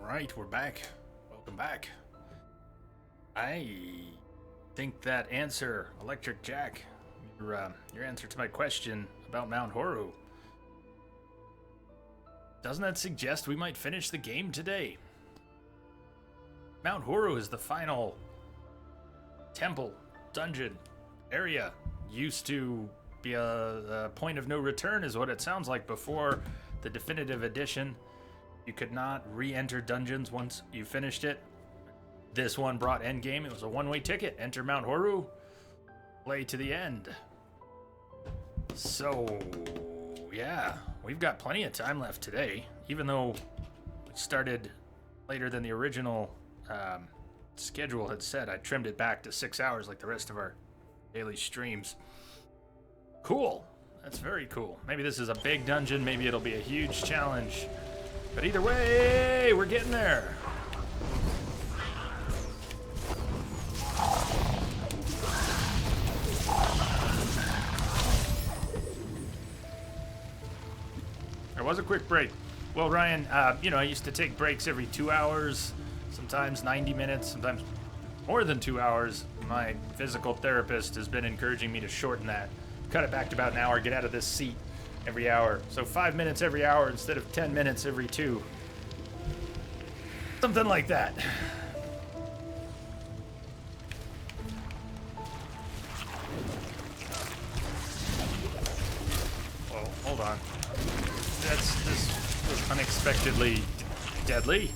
right, we're back. Welcome back. I think that answer, Electric Jack, your answer to my question about Mount Horu, doesn't that suggest we might finish the game today? Mount Horu is the final temple, dungeon, area. Used to be a point of no return is what it sounds like before the definitive edition. You could not re-enter dungeons once you finished it. This one brought endgame. It was a one-way ticket. Enter Mount Horu, play to the end. So, yeah, we've got plenty of time left today. Even though we started later than the original schedule had said, I trimmed it back to 6 hours like the rest of our daily streams. Cool. That's very cool. Maybe this is a big dungeon. Maybe it'll be a huge challenge. But either way, we're getting there. There was a quick break. Well, Ryan, I used to take breaks every 2 hours, sometimes 90 minutes, sometimes more than 2 hours. My physical therapist has been encouraging me to shorten that. Cut it back to about an hour, get out of this seat every hour. So 5 minutes every hour instead of 10 minutes every 2. Something like that. Well, hold on. This was unexpectedly deadly.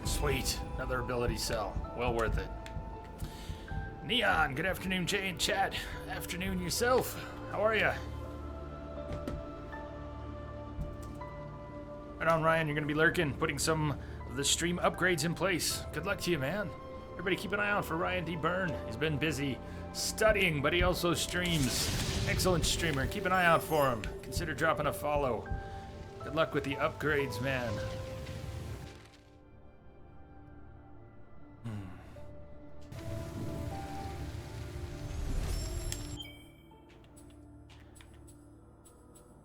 Sweet, another ability cell. Well worth it. Neon, good afternoon, Jay and Chad. Afternoon yourself. How are ya? Right on, Ryan. You're gonna be lurking, putting some of the stream upgrades in place. Good luck to you, man. Everybody keep an eye out for Ryan D. Byrne. He's been busy studying, but he also streams. Excellent streamer. Keep an eye out for him. Consider dropping a follow. Good luck with the upgrades, man.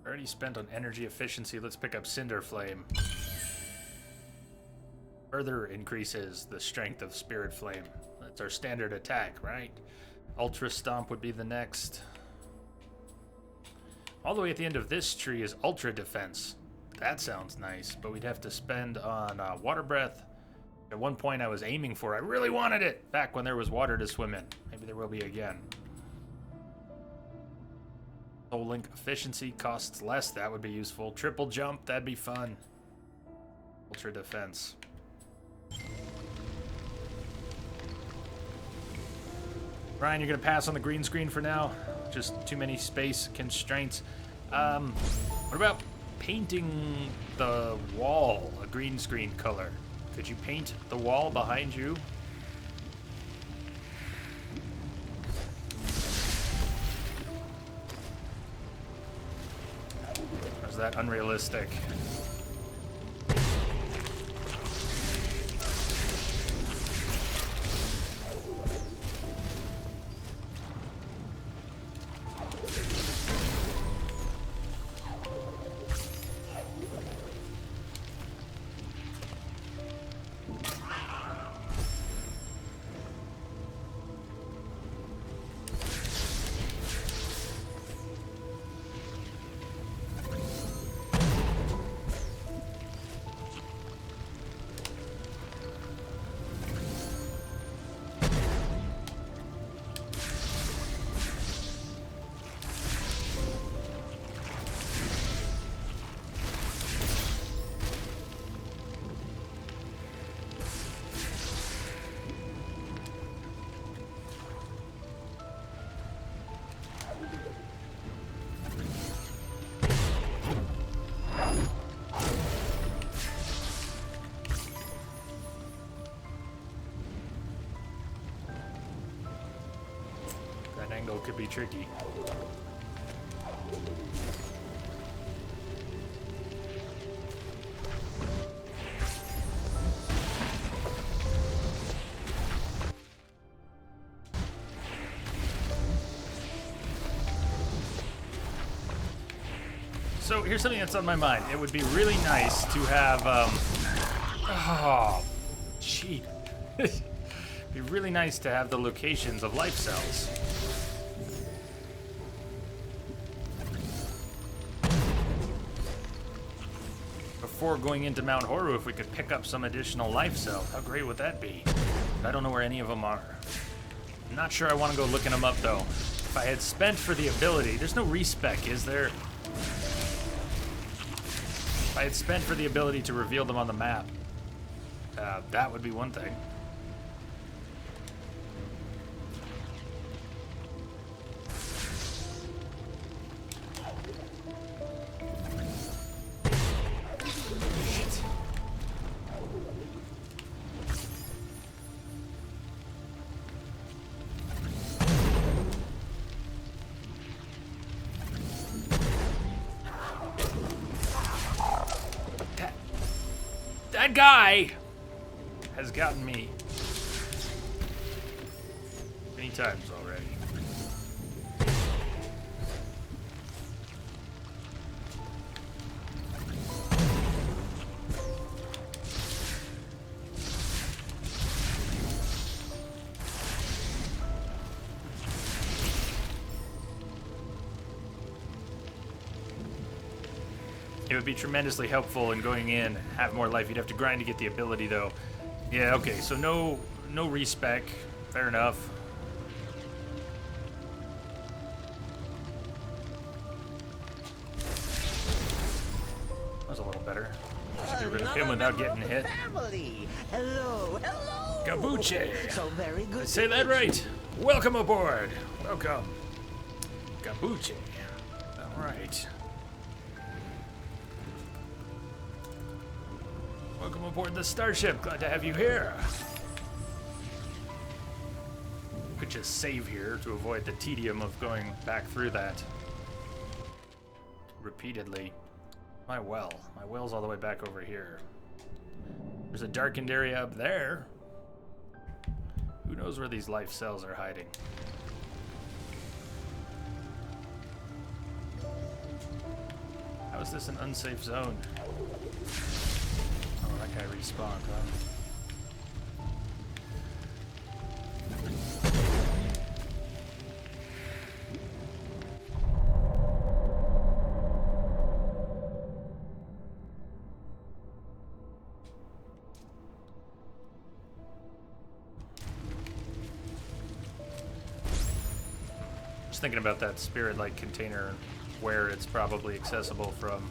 Already spent on energy efficiency. Let's pick up Cinder Flame. Further increases the strength of Spirit Flame. That's our standard attack, right? Ultra Stomp would be the next. All the way at the end of this tree is Ultra Defense. That sounds nice, but we'd have to spend on Water Breath. At one point I was aiming for, I really wanted it, back when there was water to swim in. Maybe there will be again. Soul Link efficiency costs less, that would be useful. Triple jump, that'd be fun. Ultra defense. Ryan, you're gonna pass on the green screen for now? Just too many space constraints. What about painting the wall a green screen color? Could you paint the wall behind you? Or is that unrealistic? could be tricky. So here's something that's on my mind. It would be really nice to have, oh, cheat. It'd be really nice to have the locations of life cells. Before going into Mount Horu, if we could pick up some additional life cells, how great would that be? But I don't know where any of them are. I'm not sure I want to go looking them up, though. If I had spent for the ability, there's no respec, is there? If I had spent for the ability to reveal them on the map, that would be one thing. Shit. That guy has gotten me many times already. It would be tremendously helpful in going in, have more life. You'd have to grind to get the ability, though. Yeah, okay, so no respec. Fair enough. That was a little better. Just get rid of him without getting hit. Family. Hello, hello. Gabuche. So very good. Did I say that right? Welcome aboard. Welcome. Gabuche. All right. Welcome aboard the starship. Glad to have you here. Could just save here to avoid the tedium of going back through that repeatedly. My well's all the way back over here. There's a darkened area up there. Who knows where these life cells are hiding? How is this an unsafe zone? Oh, that guy respawned, huh? Just thinking about that spirit light container, where it's probably accessible from.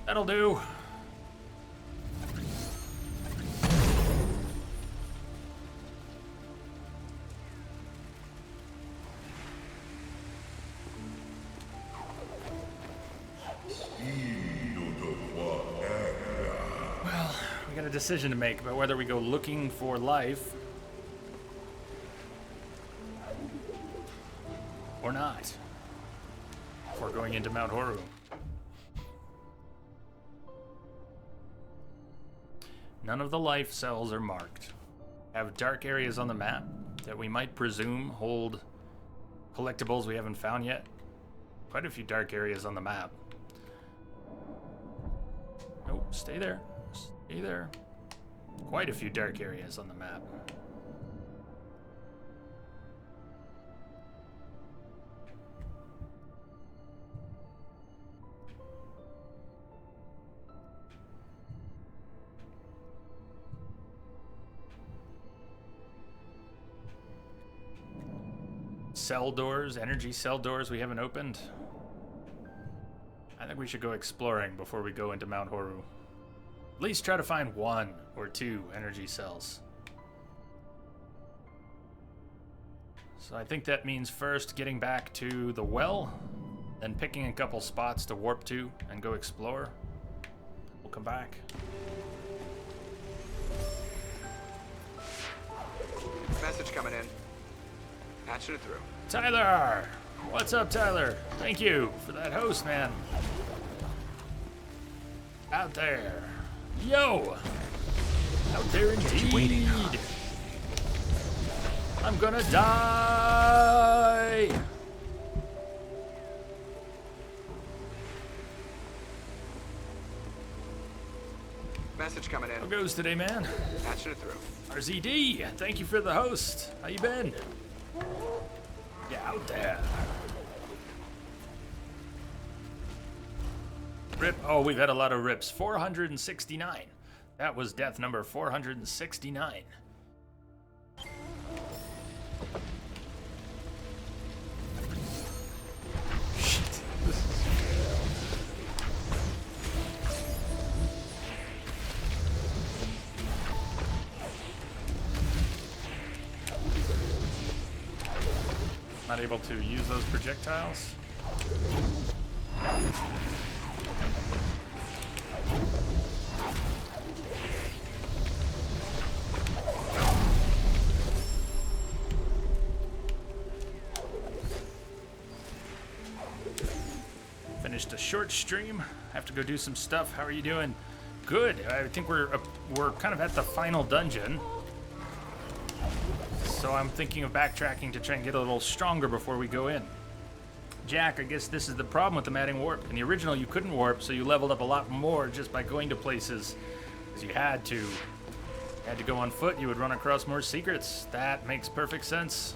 That'll do. Well, we got a decision to make about whether we go looking for life or not before going into Mount Horu. None of the life cells are marked. Have dark areas on the map that we might presume hold collectibles we haven't found yet. Quite a few dark areas on the map. Nope, stay there. Stay there. Quite a few dark areas on the map. Cell doors, energy cell doors we haven't opened. I think we should go exploring before we go into Mount Horu. At least try to find one or two energy cells. So I think that means first getting back to the well, then picking a couple spots to warp to and go explore. We'll come back. Message coming in. Patching it through. Tyler! What's up, Tyler? Thank you for that host, man. Out there. Yo! Out there indeed. Waiting, huh? I'm gonna die! Message coming How in. goes today, man? Patching it through. RZD, thank you for the host. How you been? Yeah, out there. Rip. Oh, we've had a lot of rips. 469. That was death number 469. Shit. Not able to use those projectiles. Finished a short stream. Have to go do some stuff. How are you doing? Good. I think we're kind of at the final dungeon. So I'm thinking of backtracking to try and get a little stronger before we go in. Jack, I guess this is the problem with them adding warp. In the original, you couldn't warp, so you leveled up a lot more just by going to places, because you had to. You had to go on foot, you would run across more secrets. That makes perfect sense.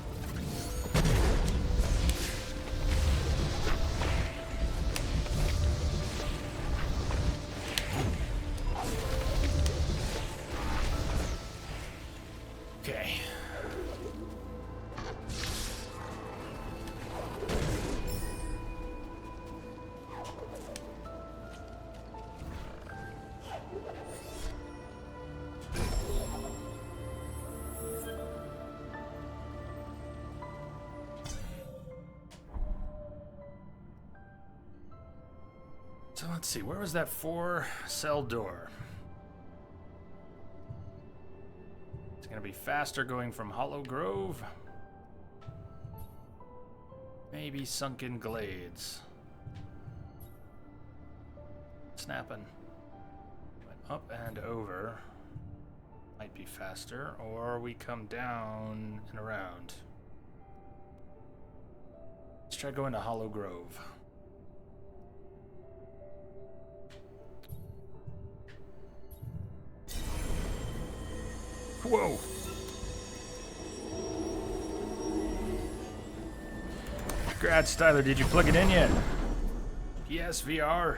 Okay. So let's see, where was that 4-cell door? It's gonna be faster going from Hollow Grove. Maybe Sunken Glades. Snapping. Went up and over. Might be faster, or we come down and around. Let's try going to Hollow Grove. Whoa! Congrats, Tyler. Did you plug it in yet? Yes, VR.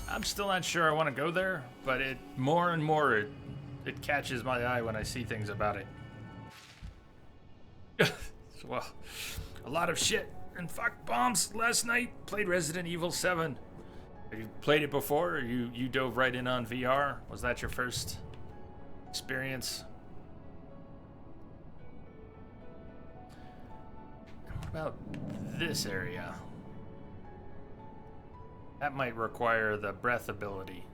I'm still not sure I want to go there, but it more and more it catches my eye when I see things about it. Well, a lot of shit and fuck bombs. Last night played Resident Evil 7. Have you played it before, or you dove right in on VR? Was that your first experience? What about this area? That might require the breath ability.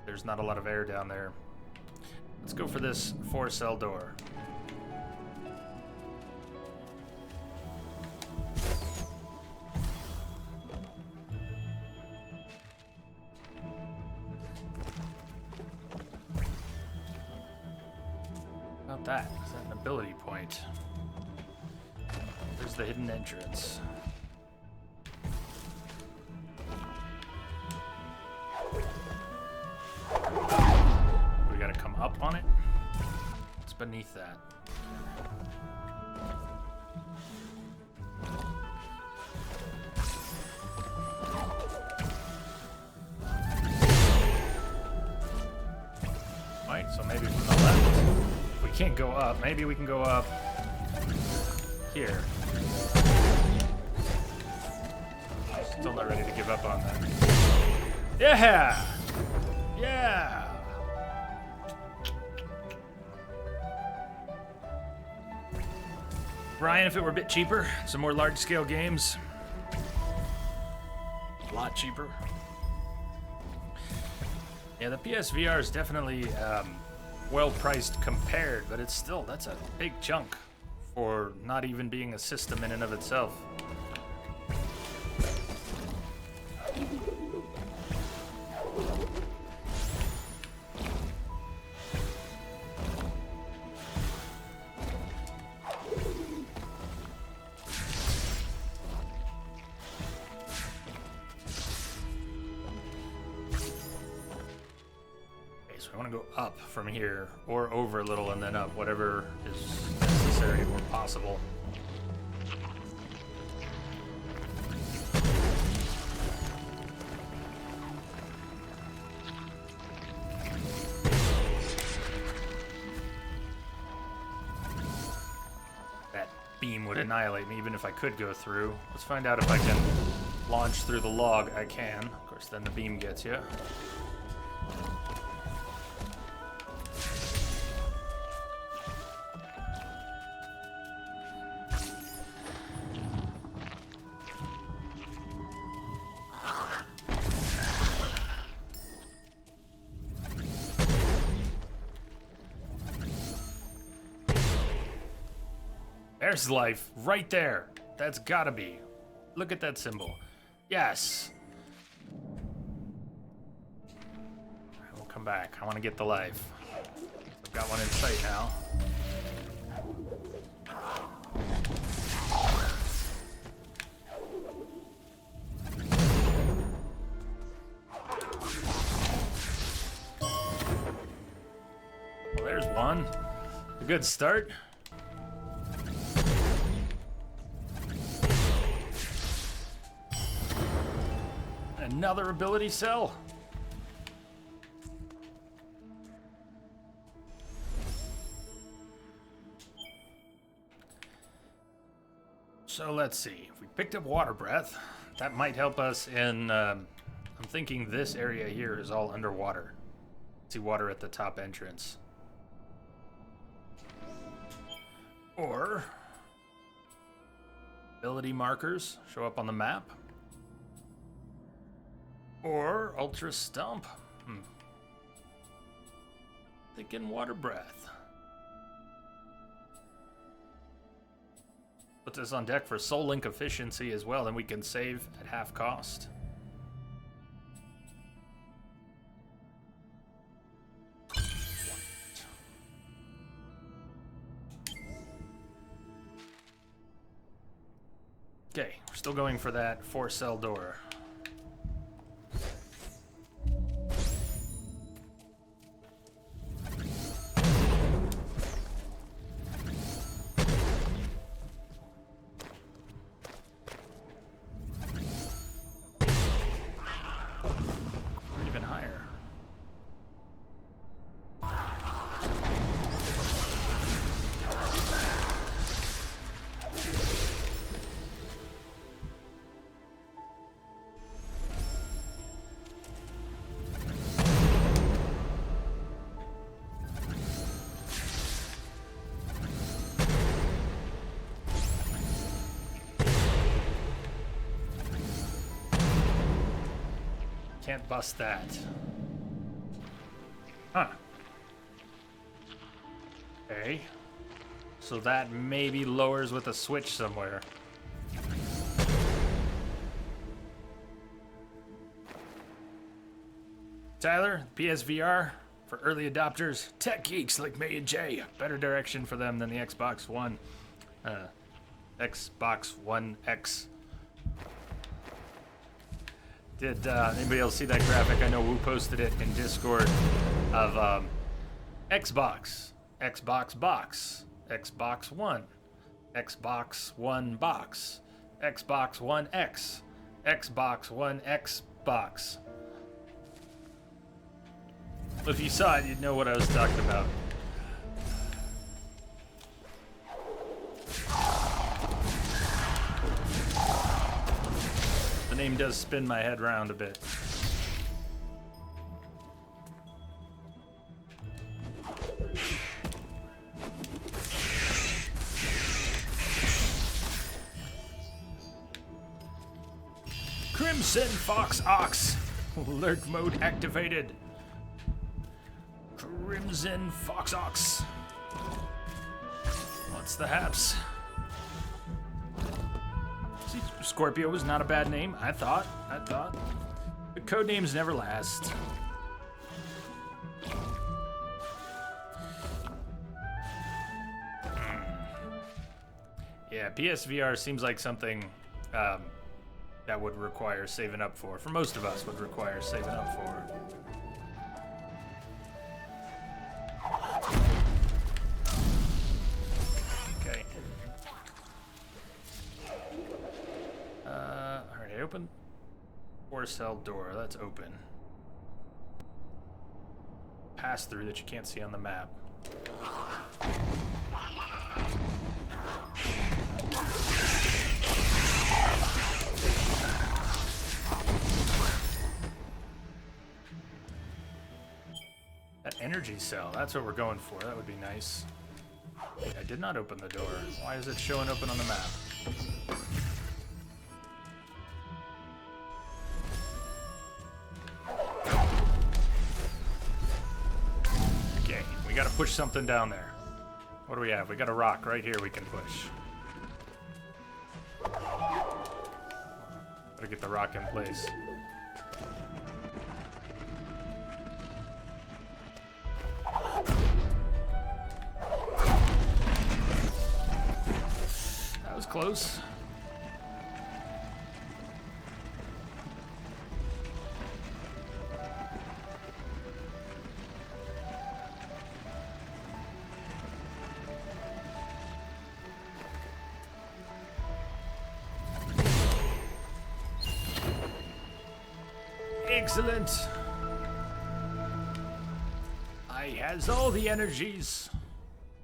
There's not a lot of air down there. Let's go for this 4-cell door. About that? Is that an ability point? There's the hidden entrance. We gotta come up on it? What's beneath that? Right, so maybe from the left. We can't go up. Maybe we can go up here. Still not ready to give up on that. Yeah! Yeah! Ryan, if it were a bit cheaper, some more large-scale games. A lot cheaper. Yeah, the PSVR is definitely well-priced compared, but it's still, that's a big chunk for not even being a system in and of itself. So I want to go up from here, or over a little and then up, whatever is necessary or possible. That beam would annihilate me even if I could go through. Let's find out if I can launch through the log. I can. Of course, then the beam gets you. There's life, right there. That's gotta be. Look at that symbol. Yes. We'll come back. I want to get the life. I've got one in sight now. Well, there's one. A good start. Another ability cell. So let's see. If we picked up water breath, that might help us in. I'm thinking this area here is all underwater. See water at the top entrance. Or ability markers show up on the map. Or Ultra Stump. Thinking water breath. Puts us on deck for Soul Link efficiency as well, then we can save at half cost. Okay, we're still going for that 4-cell door. Even higher. Can't bust that. Huh. Okay. So that maybe lowers with a switch somewhere. Tyler, PSVR for early adopters, tech geeks like me and Jay. Better direction for them than the Xbox One. Xbox One X. Did anybody else see that graphic? I know Wu posted it in Discord of Xbox, Xbox box, Xbox One, Xbox One box, Xbox One X, Xbox One X box. If you saw it, you'd know what I was talking about. The name does spin my head round a bit. Crimson Fox Ox. Lurk mode activated. Crimson Fox Ox. What's the haps? See, Scorpio was not a bad name, I thought. The code names never last. Yeah, PSVR seems like something that would require saving up for. For most of us, would require saving up for. Okay. Alright, I opened 4-cell door. That's open. Pass through that you can't see on the map. That energy cell, that's what we're going for. That would be nice. Wait, I did not open the door. Why is it showing open on the map? Okay, we gotta push something down there. What do we have? We got a rock right here we can push. Gotta get the rock in place. That was close. Excellent. I has all the energies.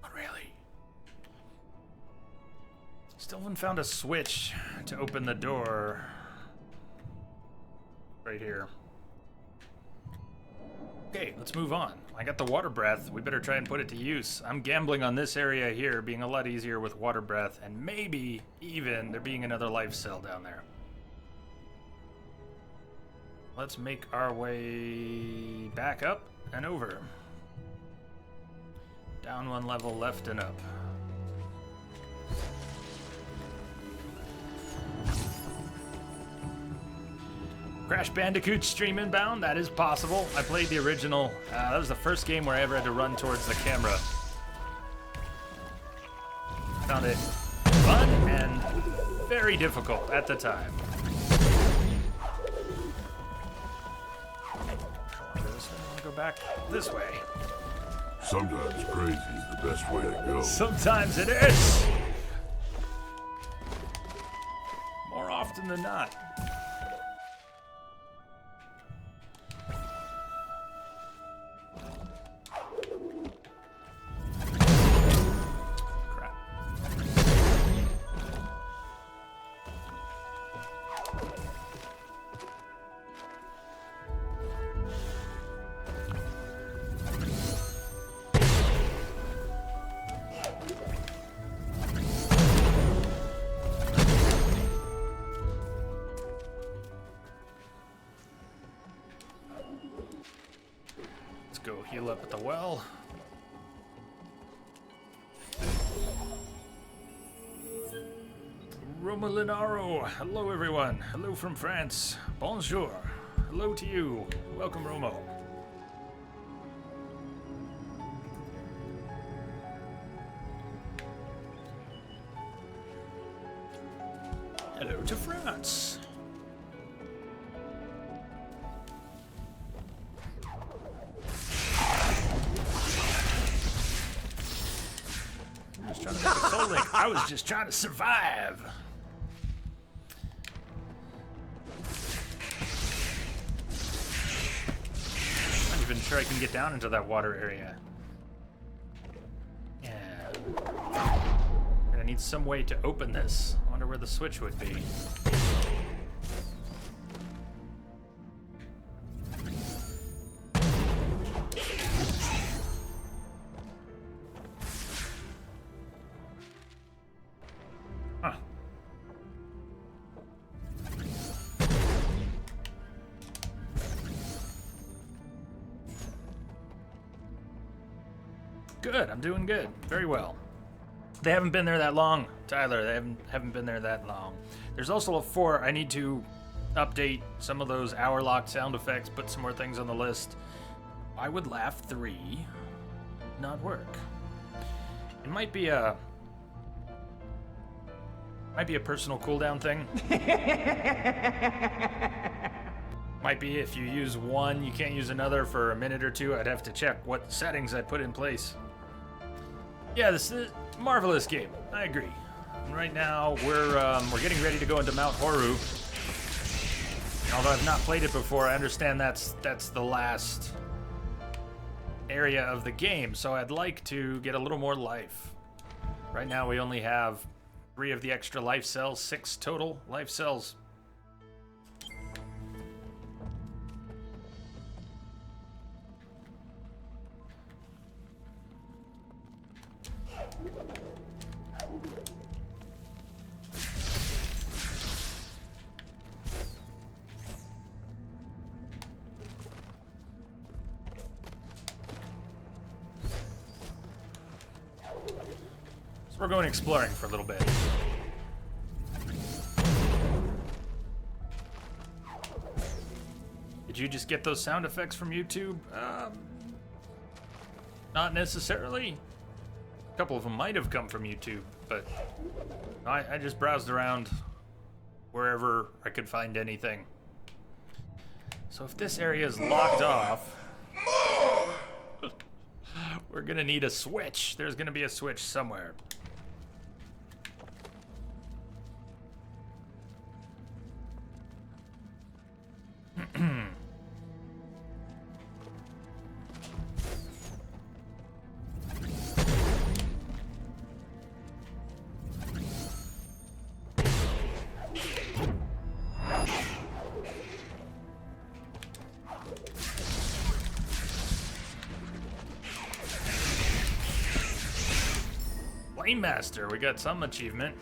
Not really. Still haven't found a switch to open the door. Right here. Okay, let's move on. I got the water breath. We better try and put it to use. I'm gambling on this area here being a lot easier with water breath, and maybe even there being another life cell down there. Let's make our way back up and over. Down one level, left and up. Crash Bandicoot stream inbound, that is possible. I played the original. That was the first game where I ever had to run towards the camera. Found it fun and very difficult at the time. Go back this way. Sometimes crazy is the best way to go. Sometimes it is. More often than not. Crap. Go heal up at the well. Romolinaro, hello everyone. Hello from France. Bonjour. Hello to you. Welcome, Romo. Hello to France. I was just trying to survive. I'm not even sure I can get down into that water area. Yeah. I need some way to open this. I wonder where the switch would be. Good. I'm doing good. Very well. They haven't been there that long, Tyler. They haven't been there that long. There's also a 4. I need to update some of those hour-locked sound effects, put some more things on the list. Why would Laugh 3 not work? It might be a personal cooldown thing. Might be if you use one, you can't use another for a minute or two. I'd have to check what settings I put in place. Yeah, this is a marvelous game. I agree. And right now, we're getting ready to go into Mount Horu. Although I've not played it before, I understand that's the last area of the game, so I'd like to get a little more life. Right now, we only have 3 of the extra life cells, 6 total life cells. So we're going exploring for a little bit. Did you just get those sound effects from YouTube? Not necessarily. A couple of them might have come from YouTube, but I just browsed around wherever I could find anything. So if this area is locked off, we're gonna need a switch. There's gonna be a switch somewhere. Flame Master, we got some achievement.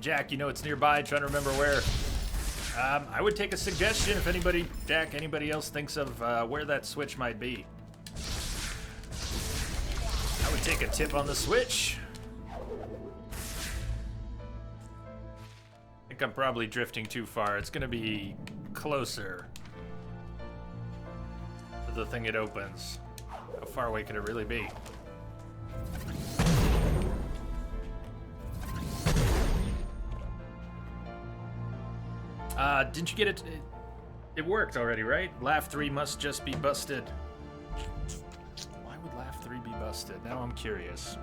Jack, you know it's nearby, trying to remember where. I would take a suggestion if anybody, Jack, anybody else thinks of where that switch might be. I would take a tip on the switch. I think I'm probably drifting too far. It's gonna be closer to the thing it opens. How far away could it really be? Didn't you get it? It worked already, right? Laugh 3 must just be busted. Why would Laugh 3 be busted? Now I'm curious.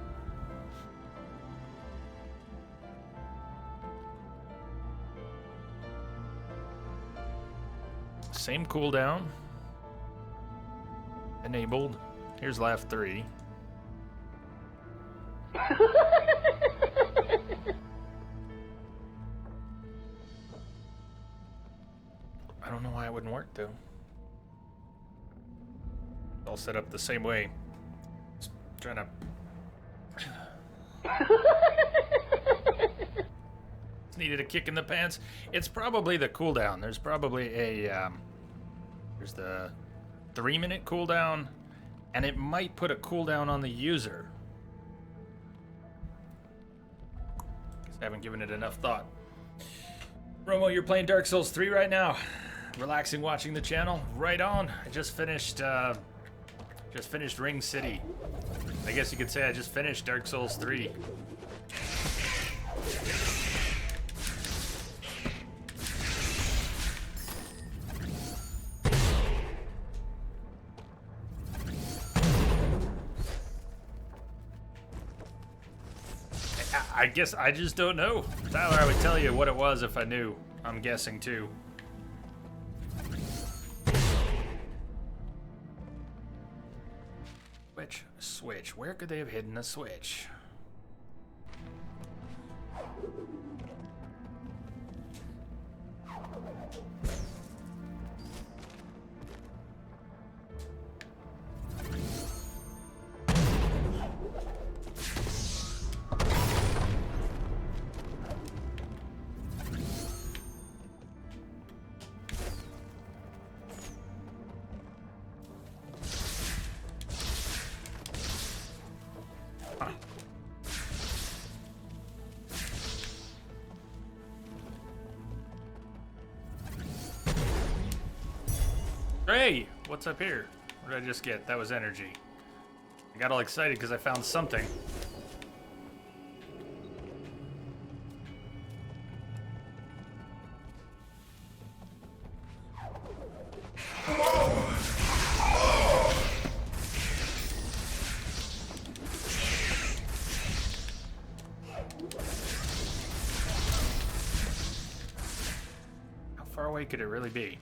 Same cooldown. Enabled. Here's Laugh 3. I don't know why it wouldn't work though. All set up the same way. Just trying to. It's needed a kick in the pants. It's probably the cooldown. There's probably a there's the 3-minute cooldown, and it might put a cooldown on the user. Guess I haven't given it enough thought. Romo, you're playing Dark Souls 3 right now. Relaxing, watching the channel. Right on. I just finished Ring City. I guess you could say I just finished Dark Souls 3. I guess I just don't know. Tyler, I would tell you what it was if I knew. I'm guessing too. Switch. Where could they have hidden a switch? Hey, what's up here? What did I just get? That was energy. I got all excited because I found something. How far away could it really be?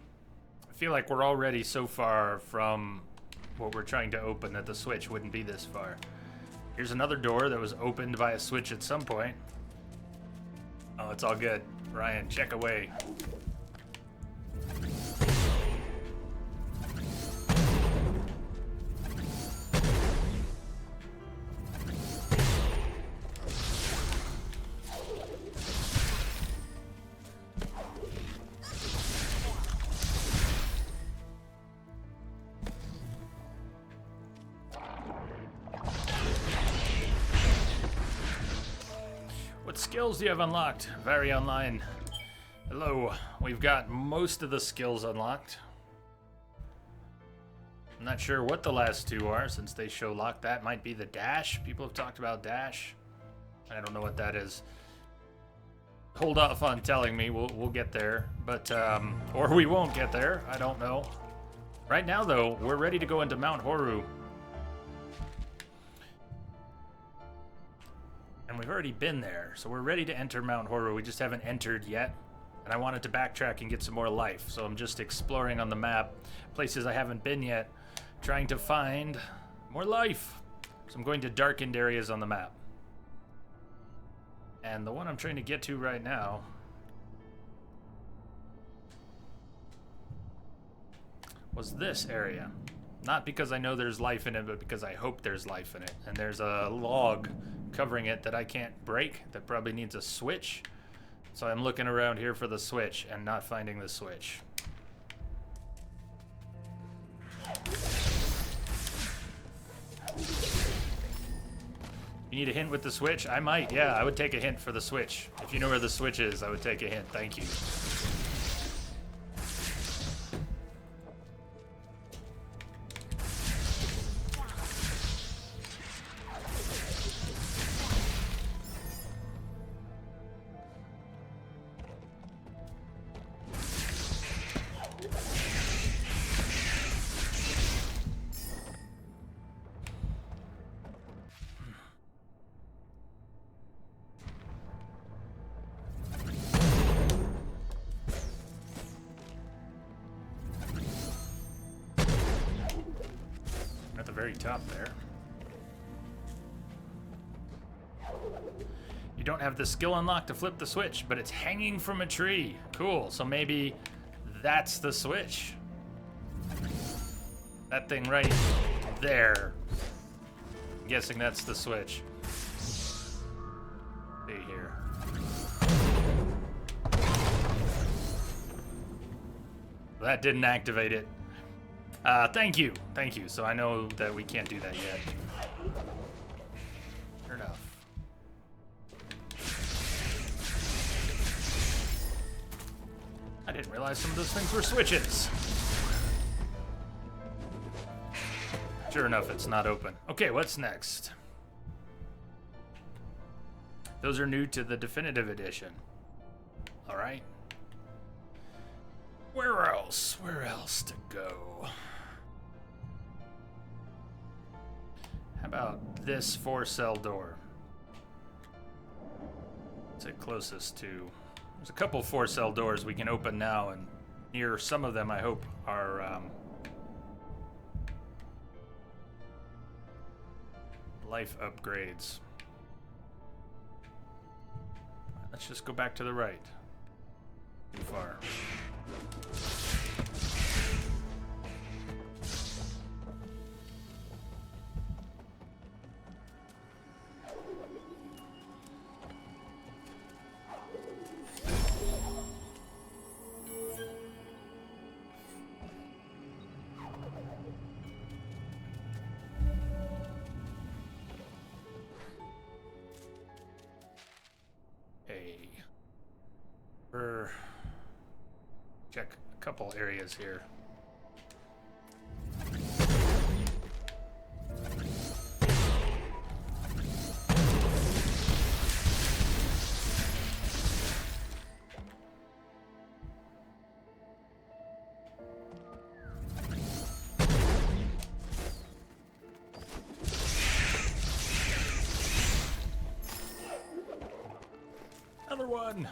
I feel like we're already so far from what we're trying to open that the switch wouldn't be this far. Here's another door that was opened by a switch at some point. Oh, it's all good. Ryan, check away. What skills do you have unlocked? Very online. Hello. We've got most of the skills unlocked. I'm not sure what the last two are since they show lock. That might be the dash. People have talked about dash. I don't know what that is. Hold off on telling me. We'll get there. But, or we won't get there. I don't know. Right now, though, we're ready to go into Mount Horu. And we've already been there, so we're ready to enter Mount Horu. We just haven't entered yet. And I wanted to backtrack and get some more life, so I'm just exploring on the map places I haven't been yet, trying to find more life. So I'm going to darkened areas on the map. And the one I'm trying to get to right now was this area. Not because I know there's life in it, but because I hope there's life in it. And there's a log covering it that I can't break that probably needs a switch. So I'm looking around here for the switch and not finding the switch. You need a hint with the switch? I might, yeah, I would take a hint for the switch. If you know where the switch is, I would take a hint. Thank you. At the very top there. You don't have the skill unlocked to flip the switch, but it's hanging from a tree. Cool, so maybe that's the switch. That thing right there. I'm guessing that's the switch. See here. That didn't activate it. Thank you. Thank you. So I know that we can't do that yet. Fair enough. I didn't realize some of those things were switches. Sure enough, it's not open. Okay, what's next? Those are new to the definitive edition. All right. Where else? Where else to go? How about this 4-cell door? What's it closest to? There's a couple 4-cell doors we can open now, and near some of them I hope are life upgrades. Let's just go back to the right. Too far. Check a couple areas here. one.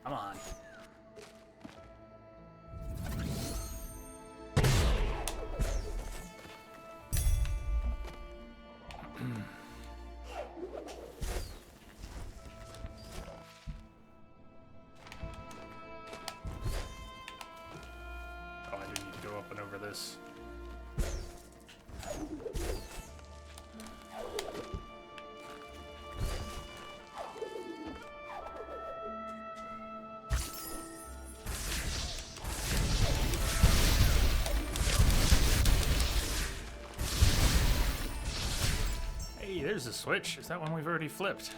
Come on. Oh, I do need to go up and over this. Hey, there's a switch. Is that one we've already flipped?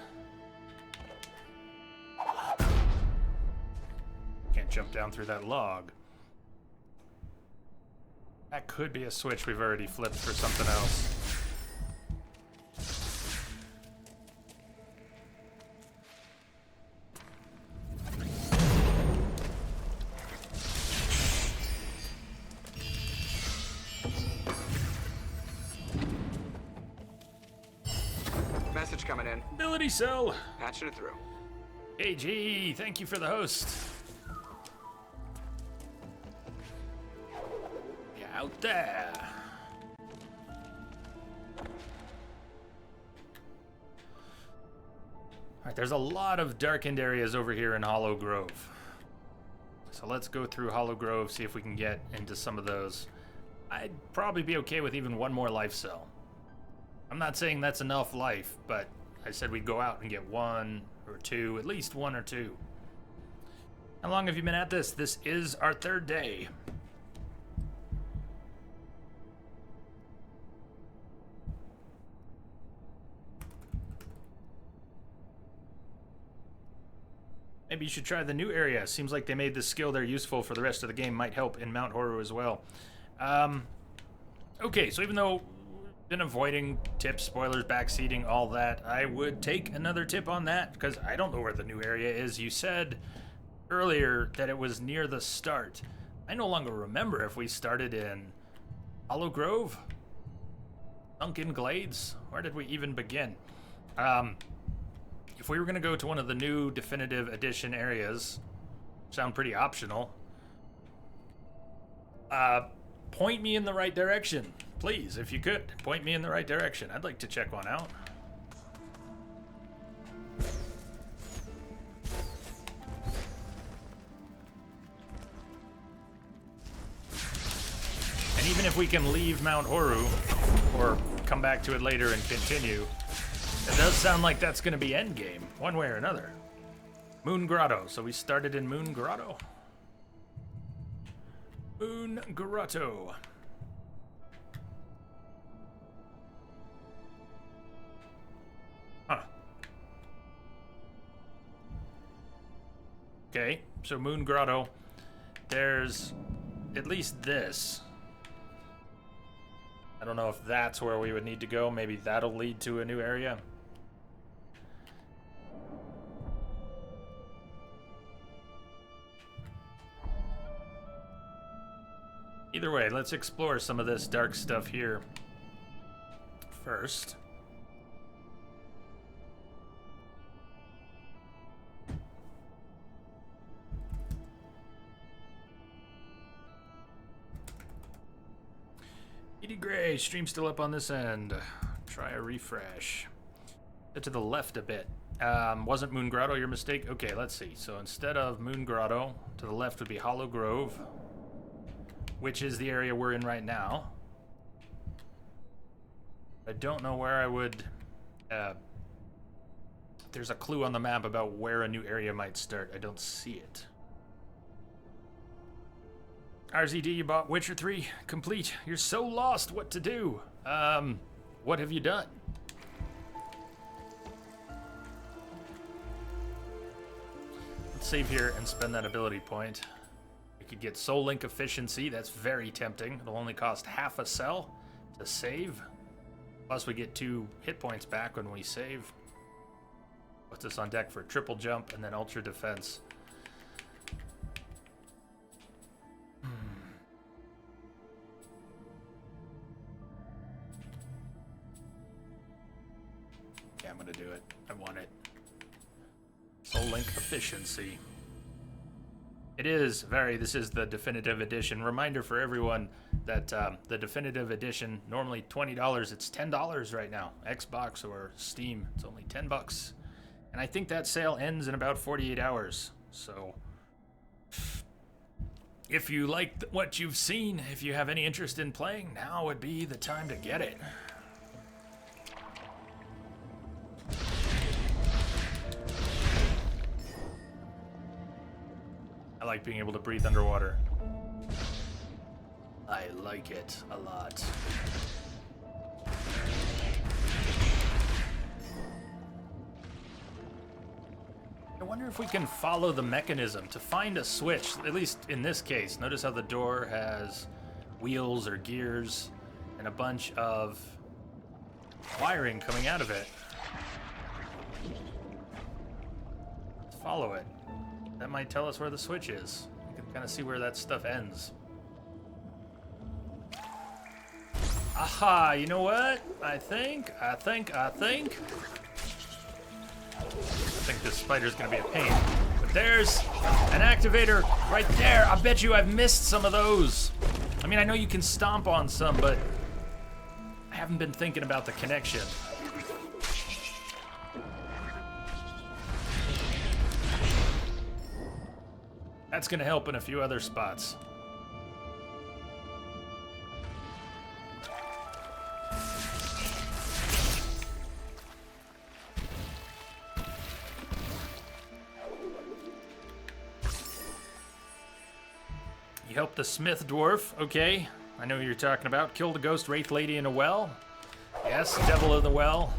Can't jump down through that log. That could be a switch we've already flipped for something else. Message coming in. Ability cell. Patching it through. AG, thank you for the host. Yeah, out there. Alright, there's a lot of darkened areas over here in Hollow Grove. So let's go through Hollow Grove, see if we can get into some of those. I'd probably be okay with even one more life cell. I'm not saying that's enough life, but I said we'd go out and get one or two, at least one or two. How long have you been at this? This is our third day. Maybe you should try the new area. Seems like they made this skill there useful for the rest of the game. Might help in Mount Horu as well. Okay, so even though we've been avoiding tips, spoilers, backseating, all that, I would take another tip on that because I don't know where the new area is. You said earlier that it was near the start. I no longer remember if we started in Hollow Grove, Sunken Glades. Where did we even begin? If we were going to go to one of the new Definitive Edition areas, sound pretty optional, point me in the right direction. Please, if you could, point me in the right direction. I'd like to check one out. And even if we can leave Mount Horu, or come back to it later and continue, it does sound like that's going to be endgame, one way or another. Moon Grotto. So we started in Moon Grotto. Moon Grotto. Huh. Okay, so Moon Grotto. There's at least this. I don't know if that's where we would need to go. Maybe that'll lead to a new area. Either way, let's explore some of this dark stuff here first. Edie Gray, stream still up on this end. Try a refresh. Get to the left a bit. Wasn't Moon Grotto your mistake? Okay, let's see. So instead of Moon Grotto, to the left would be Hollow Grove, which is the area we're in right now. I don't know where I would... there's a clue on the map about where a new area might start. I don't see it. RZD, you bought Witcher 3 complete. You're so lost what to do. What have you done? Let's save here and spend that ability point. We could get Soul Link efficiency. That's very tempting. It'll only cost half a cell to save. Plus, we get 2 hit points back when we save. Puts us on deck for triple jump and then ultra defense. Yeah, I'm gonna do it. I want it. Soul Link efficiency. It is this is the definitive edition. Reminder for everyone that the definitive edition, normally $20, it's $10 right now. Xbox or Steam, it's only $10. And I think that sale ends in about 48 hours. So if you like what you've seen, if you have any interest in playing, now would be the time to get it. I like being able to breathe underwater. I like it a lot. I wonder if we can follow the mechanism to find a switch, at least in this case. Notice how the door has wheels or gears and a bunch of wiring coming out of it. Let's follow it. That might tell us where the switch is. You can kind of see where that stuff ends. Aha, you know what? I think this spider's gonna be a pain. But there's an activator right there. I bet you I've missed some of those. I mean, I know you can stomp on some, but I haven't been thinking about the connection. That's gonna help in a few other spots. You helped the Smith dwarf, okay. I know who you're talking about. Kill the ghost wraith lady in a well. Yes, devil of the well.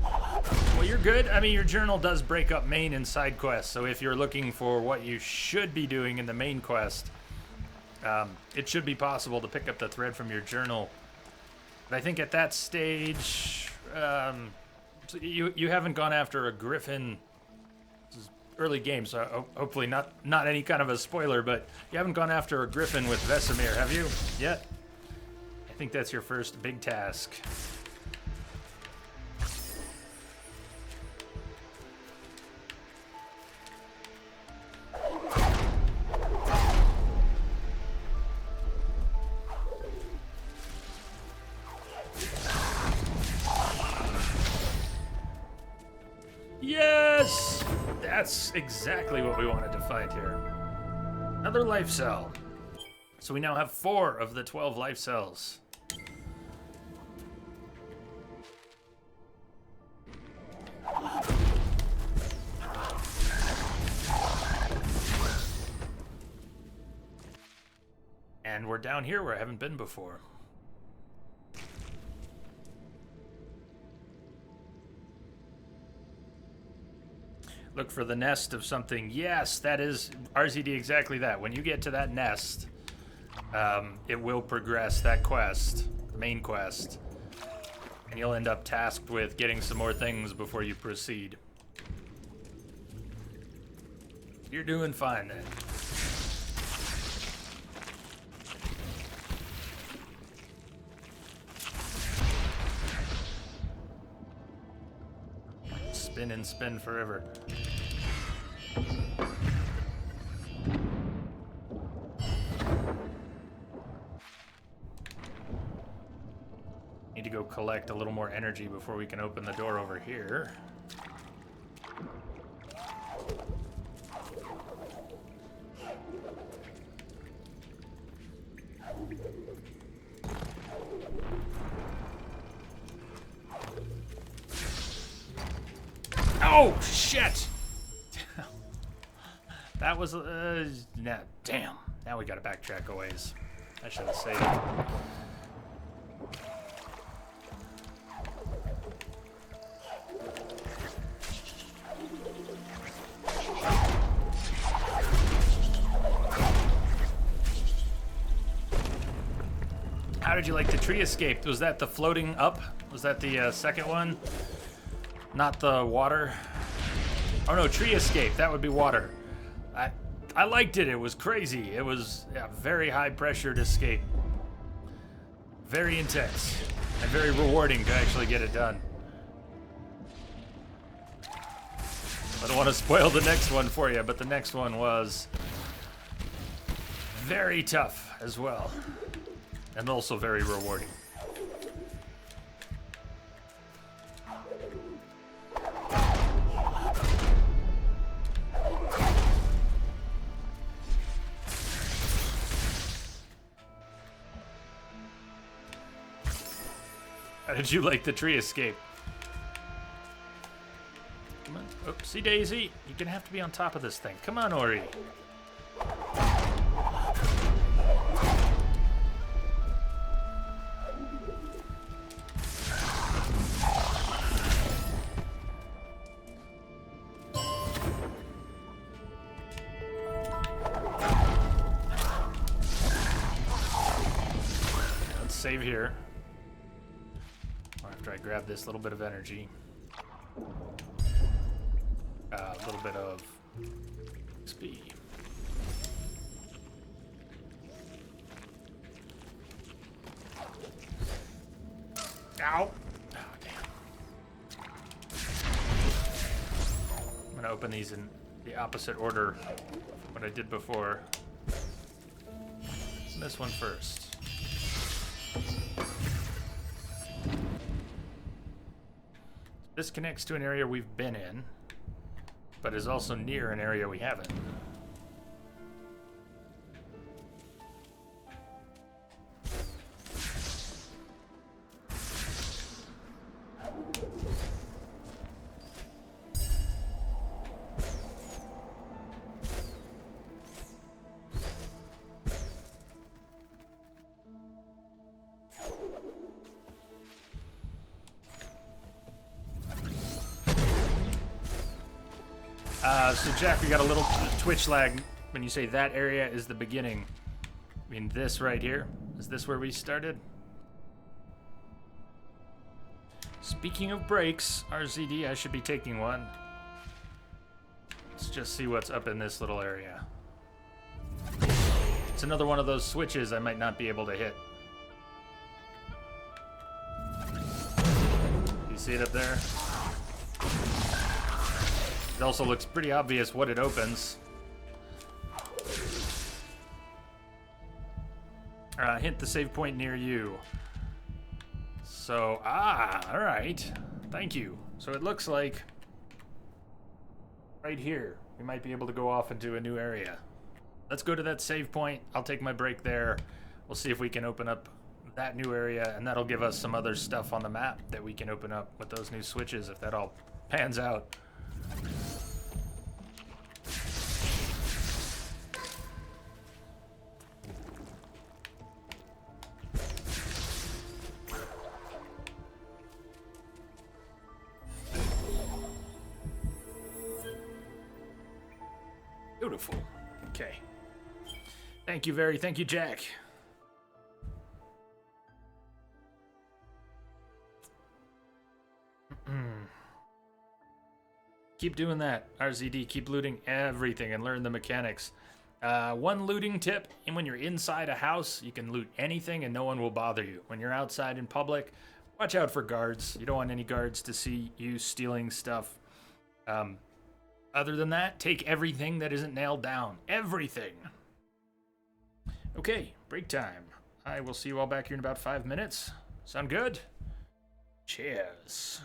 Well, you're good. I mean, your journal does break up main and side quests, so if you're looking for what you should be doing in the main quest, it should be possible to pick up the thread from your journal. But I think at that stage, so you haven't gone after a griffin. This is early game, so hopefully not any kind of a spoiler, but you haven't gone after a griffin with Vesemir, have you? Yet? I think that's your first big task. Yes! That's exactly what we wanted to find here. Another life cell. So we now have 4 of the 12 life cells. And we're down here where I haven't been before. Look for the nest of something. Yes, that is RZD, exactly that. When you get to that nest, it will progress that quest, the main quest, and you'll end up tasked with getting some more things before you proceed. You're doing fine then. Spin and spin forever. Need to go collect a little more energy before we can open the door over here. Oh, shit! That was, nah, damn. Now we gotta backtrack a ways. I should have saved it. How did you like the tree escape? Was that the floating up? Was that the second one? Not the water? Oh no, tree escape. That would be water. I liked it. It was crazy. It was very high pressured escape. Very intense and very rewarding to actually get it done. I don't want to spoil the next one for you, but the next one was very tough as well, and also very rewarding. How did you like the tree escape? Come on. Oopsie daisy. You're gonna have to be on top of this thing. Come on, Ori. Let's save here. After I grab this little bit of energy. A little bit of XP. Ow! Oh, damn. I'm gonna open these in the opposite order from what I did before. This one first. This connects to an area we've been in, but is also near an area we haven't. So Jack, we got a little Twitch lag when you say that area is the beginning. I mean, this right here. Is this where we started? Speaking of breaks, RZD, I should be taking one. Let's just see what's up in this little area. It's another one of those switches I might not be able to hit. You see it up there? It also looks pretty obvious what it opens. Hit the save point near you. So, alright. Thank you. So it looks like right here, we might be able to go off into a new area. Let's go to that save point. I'll take my break there. We'll see if we can open up that new area, and that'll give us some other stuff on the map that we can open up with those new switches if that all pans out. Beautiful. Okay. Thank you, Jack. Keep doing that, RZD. Keep looting everything and learn the mechanics. One looting tip, and when you're inside a house, you can loot anything and no one will bother you. When you're outside in public, watch out for guards. You don't want any guards to see you stealing stuff. Other than that, take everything that isn't nailed down. Everything. Okay, break time. I will see you all back here in about 5 minutes. Sound good? Cheers.